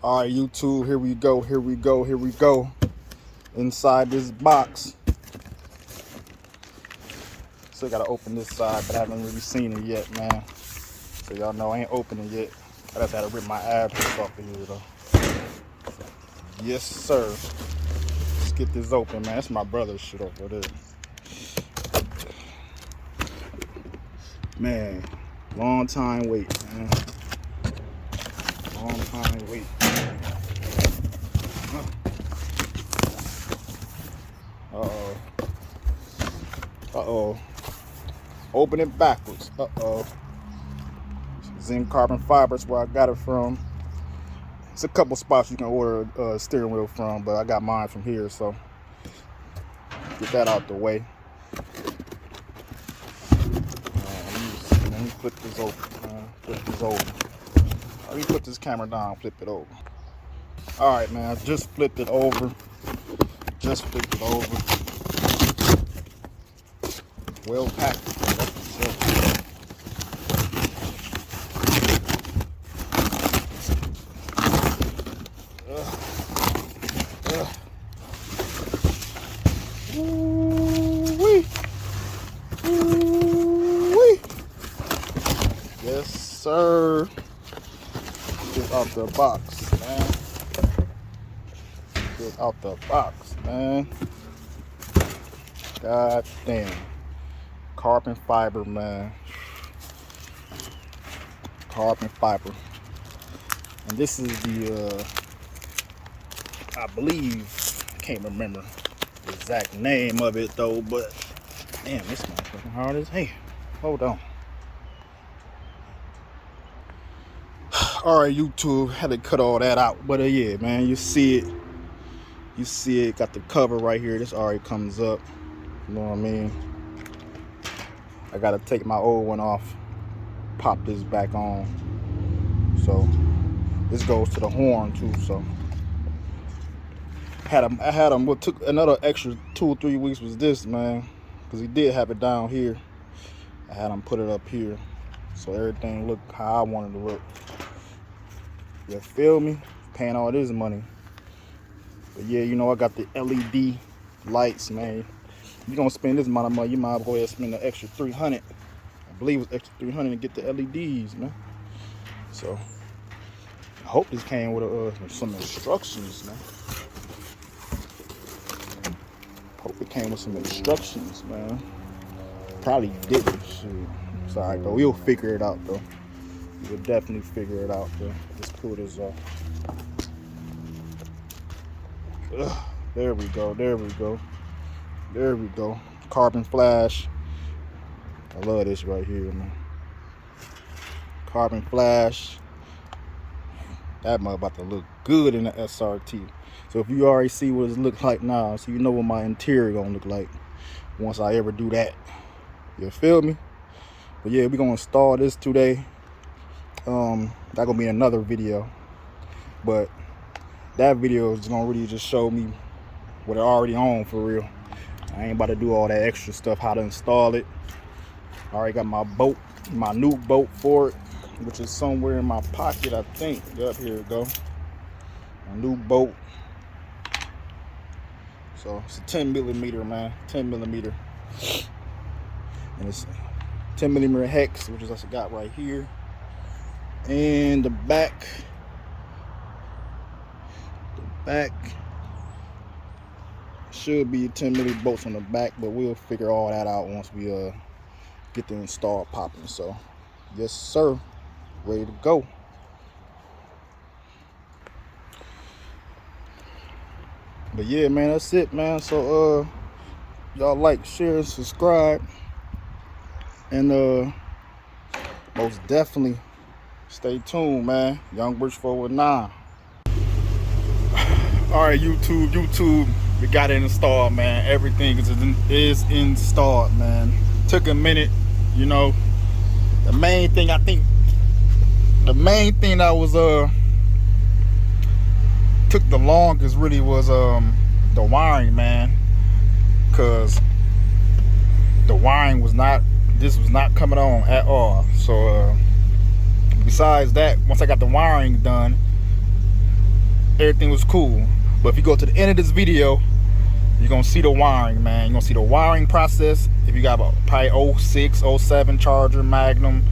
All right, YouTube, here we go, here we go, here we go. Inside this box. Still gotta open this side, but I haven't really seen it yet, man. So y'all know I ain't opening it yet. I just had to rip my address off of here, though. Yes, sir. Let's get this open, man. That's my brother's shit over there. Man, long time wait, man. Long time wait. Uh-oh. Uh-oh. Open it backwards. Uh-oh. Zinc carbon fibers where I got it from. It's a couple spots you can order a steering wheel from, but I got mine from here, so get that out the way. Let me flip this over. Flip this over. Let me put this camera down, flip it over. All right, man, I just flipped it over. Just flipped it over. Well packed. Ooh-wee. Ooh-wee. Yes, sir. Get out the box, man. Get out the box, man. God damn. Carbon fiber, man. Carbon fiber. And this is the, I believe, I can't remember the exact name of it though, but damn, this motherfucking hard as hell. Hold on. All right, YouTube, had to cut all that out, but yeah, man, you see it. You see it, got the cover right here. This already comes up. You know what I mean? I gotta take my old one off, pop this back on. So this goes to the horn too. So I had him. What took another extra 2 or 3 weeks was this, man, because he did have it down here. I had him put it up here, so everything looked how I wanted to look. You feel me? Paying all this money, but yeah, you know I got the LED lights, man. You're gonna spend this amount of money, you might as well go ahead and spend the extra 300. I believe it was extra 300 to get the LEDs, man. So I hope this came with some instructions, man. Hope it came with some instructions, man. Probably didn't. Shit. It's alright though. We'll figure it out though. We'll definitely figure it out though. Let's pull this off. Ugh, there we go. There we go. There we go. Carbon flash. I love this right here, man. Carbon flash. That mug about to look good in the SRT. So if you already see what it looks like now, so you know what my interior gonna look like once I ever do that. You feel me? But yeah, we're gonna install this today. That gonna be another video. But that video is gonna really just show me what it already on for real. I ain't about to do all that extra stuff, how to install it. I already got my bolt, my new bolt for it, which is somewhere in my pocket, I think. Yep, here it go. A new bolt. So it's a 10 millimeter, man, 10 millimeter. And it's 10 millimeter hex, which is what I got right here. And the back should be 10 millimeter bolts on the back, but we'll figure all that out once we get the install popping. So yes sir, ready to go. But yeah, man, that's it, man. So y'all like, share, subscribe, and most definitely stay tuned, man. Young Rich 419. All right, YouTube, we got it installed, man. Everything is installed, man. Took a minute, you know. The main thing that was took the longest really was the wiring, man, because the wiring was not coming on at all. So besides that, once I got the wiring done, everything was cool. But if you go to the end of this video, you're gonna see the wiring, man. You're gonna see the wiring process. If you got a probably 06, 07 Charger, Magnum,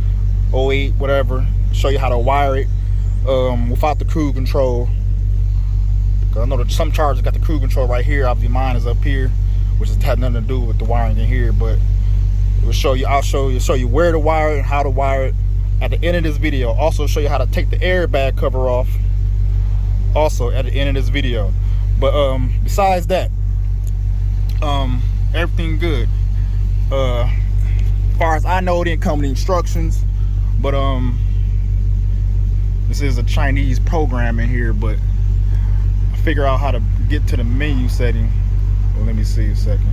08, whatever, show you how to wire it without the cruise control. Cause I know that some Chargers got the cruise control right here. Obviously mine is up here, which has nothing to do with the wiring in here. But it will show you. I'll show you where to wire it and how to wire it at the end of this video. Also show you how to take the airbag cover off. Also at the end of this video. But besides that, everything good. As far as I know, it didn't come with instructions, but this is a Chinese program in here. But I figure out how to get to the menu setting. Well, let me see a second.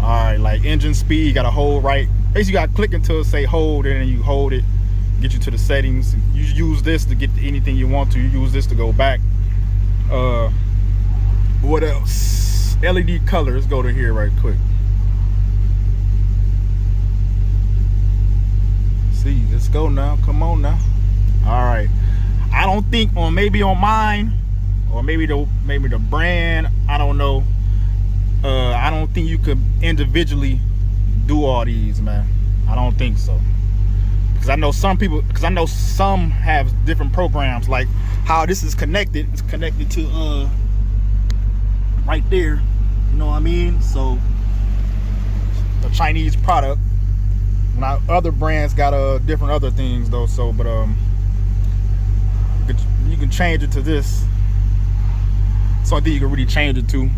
All right, like engine speed, you gotta hold right. Basically, you gotta click until it say hold, and then you hold it, get you to the settings. You use this to get to anything you want to. You use this to go back. What else? LED color. Let's go to here right quick. See, let's go now. Come on now. All right. I don't think maybe on mine, or maybe the brand. I don't know. I don't think you could individually do all these, man. I don't think so. Because I know some people. Because I know some have different programs. Like how this is connected. It's connected to right there. You know what I mean? So a Chinese product. Now other brands got different other things though. So but you can change it to this. So I think you can really change it to.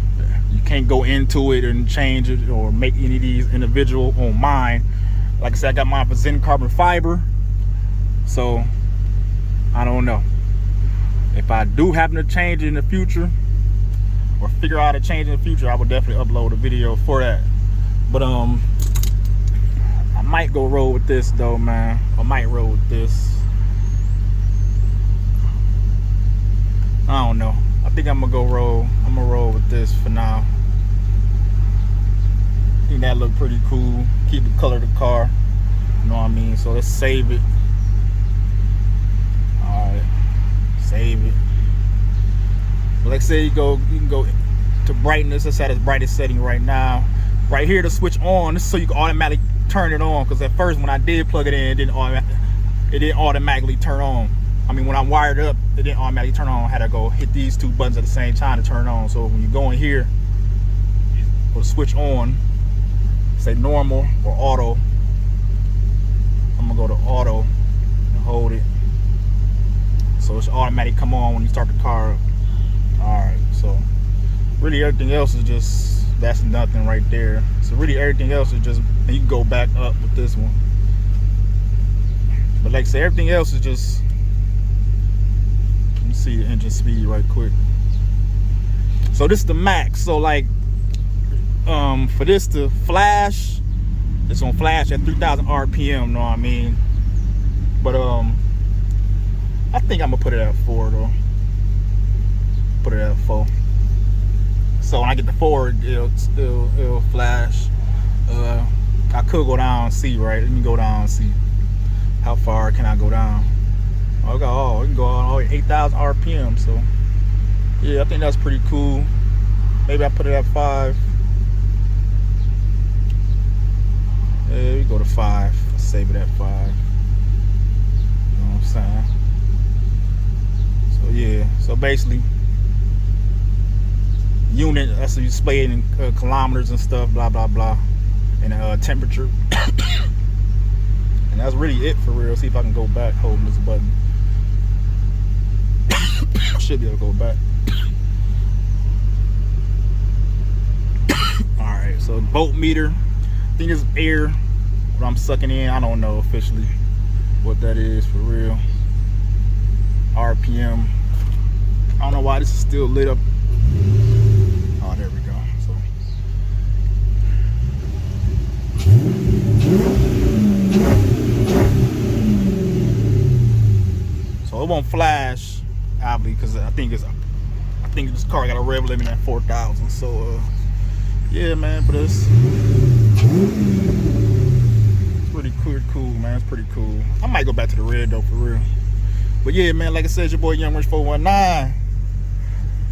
You can't go into it and change it or make any of these individual on mine. Like I said, I got mine for Zen carbon fiber. So I don't know. If I do happen to change it in the future or figure out how to change it in the future, I will definitely upload a video for that. But I might go roll with this though, man. I might roll with this. I don't know. I think I'm gonna roll with this for now. I think that look pretty cool. Keep the color of the car. You know what I mean? So let's save it. Alright. Save it. But like I said, you can go to brightness. Let's set its brightest setting right now. Right here to switch on. This is so you can automatically turn it on. Because at first when I did plug it in, it didn't automatically turn on. I mean, when I wired it up, it didn't automatically turn on. I had to go hit these two buttons at the same time to turn on. So when you go in here, go to switch on, say normal or auto. I'm gonna go to auto and hold it. So it's automatic come on when you start the car up. Alright, so really everything else is just, that's nothing right there. So really everything else is just, and you can go back up with this one. But like I said, everything else is just, see the engine speed right quick. So this is the max. So like for this to flash, it's gonna flash at 3,000 RPM, know what I mean? But I think I'm gonna put it at 4 though. Put it at 4. So when I get to 4, it'll flash. I could go down and see, right? Let me go down and see how far can I go down. I can go all 8,000 RPM. So yeah, I think that's pretty cool. Maybe I put it at 5. Yeah, we go to 5. Let's save it at 5. You know what I'm saying? So yeah, so basically unit, that's you display it in kilometers and stuff, blah blah blah, and temperature. And that's really it for real. See if I can go back holding this button. Should be able to go back. Alright, so voltmeter. I think it's air what I'm sucking in. I don't know officially what that is for real. RPM. I don't know why this is still lit up. Oh, there we go. So it won't flash, obviously, because I think this car got a rev limit at 4,000. So yeah, man, but it's pretty cool, man. It's pretty cool. I might go back to the red though, for real. But yeah, man, like I said, it's your boy Young Rich 419.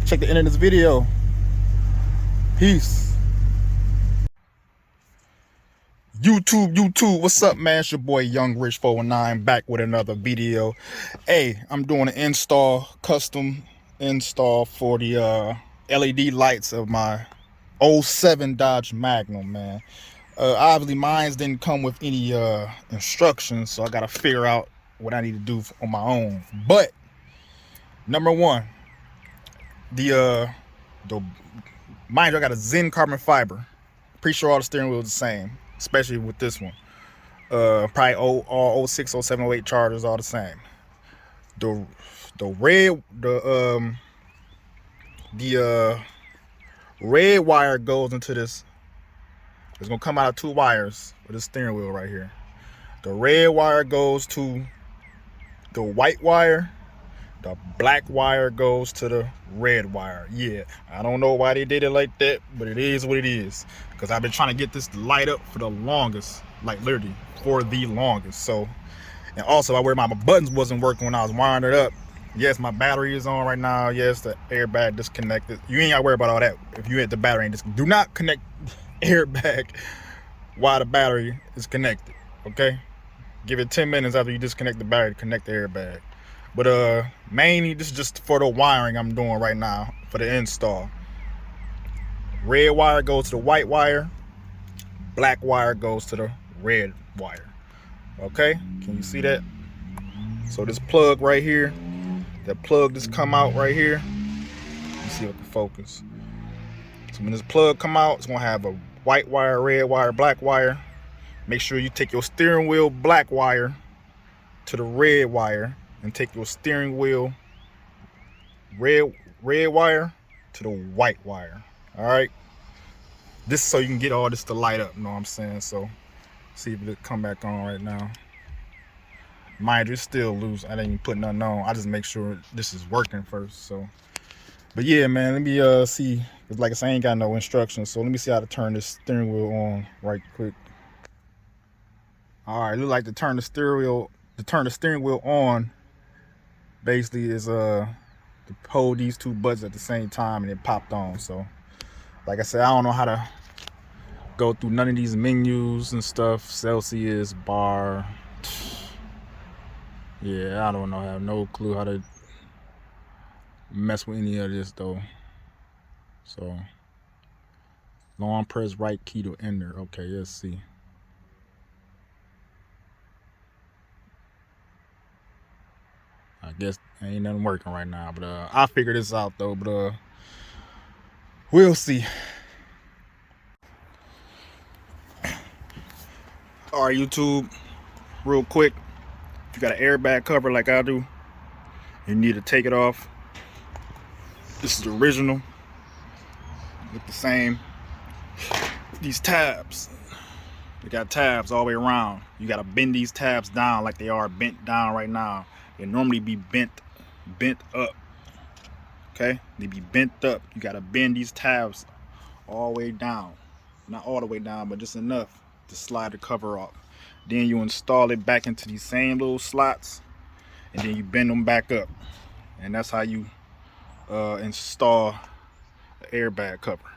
Check the end of this video. Peace. YouTube, what's up, man? It's your boy Young Rich 419 back with another video. Hey, I'm doing an custom install for the LED lights of my '07 Dodge Magnum, man. Obviously, mine didn't come with any instructions, so I gotta figure out what I need to do on my own. But number one, the mind you, I got a Zen carbon fiber. Pretty sure all the steering wheels are the same, especially with this one. Probably all 06, 07, 08 Chargers all the same. The red wire goes into this. It's gonna come out of two wires with the steering wheel right here. The red wire goes to the white wire. The black wire goes to the red wire. Yeah, I don't know why they did it like that, but it is what it is. Because I've been trying to get this to light up for the longest, like literally for the longest. So, and also I worried my buttons wasn't working when I was wiring it up. Yes, my battery is on right now. Yes, the airbag disconnected. You ain't gotta worry about all that. If you hit the battery, and do not connect airbag while the battery is connected. Okay, give it 10 minutes after you disconnect the battery to connect the airbag. But mainly this is just for the wiring I'm doing right now for the install. Red wire goes to the white wire, black wire goes to the red wire. Okay, can you see that? So this plug right here, that plug just come out right here. You see if I can focus. So when this plug come out, it's gonna have a white wire, red wire, black wire. Make sure you take your steering wheel black wire to the red wire, and take your steering wheel red wire to the white wire. All right, this so you can get all this to light up, you know what I'm saying? So see if it come back on right now. Mind you, it's still loose. I didn't even put nothing on. I just make sure this is working first. So, but yeah, man, let me see, because like I said, I ain't got no instructions, so let me see how to turn this steering wheel on right quick. All right, look like to turn the steering wheel on basically is to hold these two buttons at the same time, and it popped on. So like I said, I don't know how to go through none of these menus and stuff. Celsius, bar, yeah, I don't know. I have no clue how to mess with any of this though. So long press right key to enter. Okay, let's see. I guess ain't nothing working right now, but I'll figure this out though. But we'll see. All right, YouTube, real quick, if you got an airbag cover like I do, you need to take it off. This is the original. Look the same. These tabs, they got tabs all the way around. You gotta bend these tabs down like they are bent down right now. They normally be bent up. Okay, they be bent up. You gotta bend these tabs all the way down. Not all the way down, but just enough to slide the cover off. Then you install it back into these same little slots, and then you bend them back up. And that's how you install the airbag cover.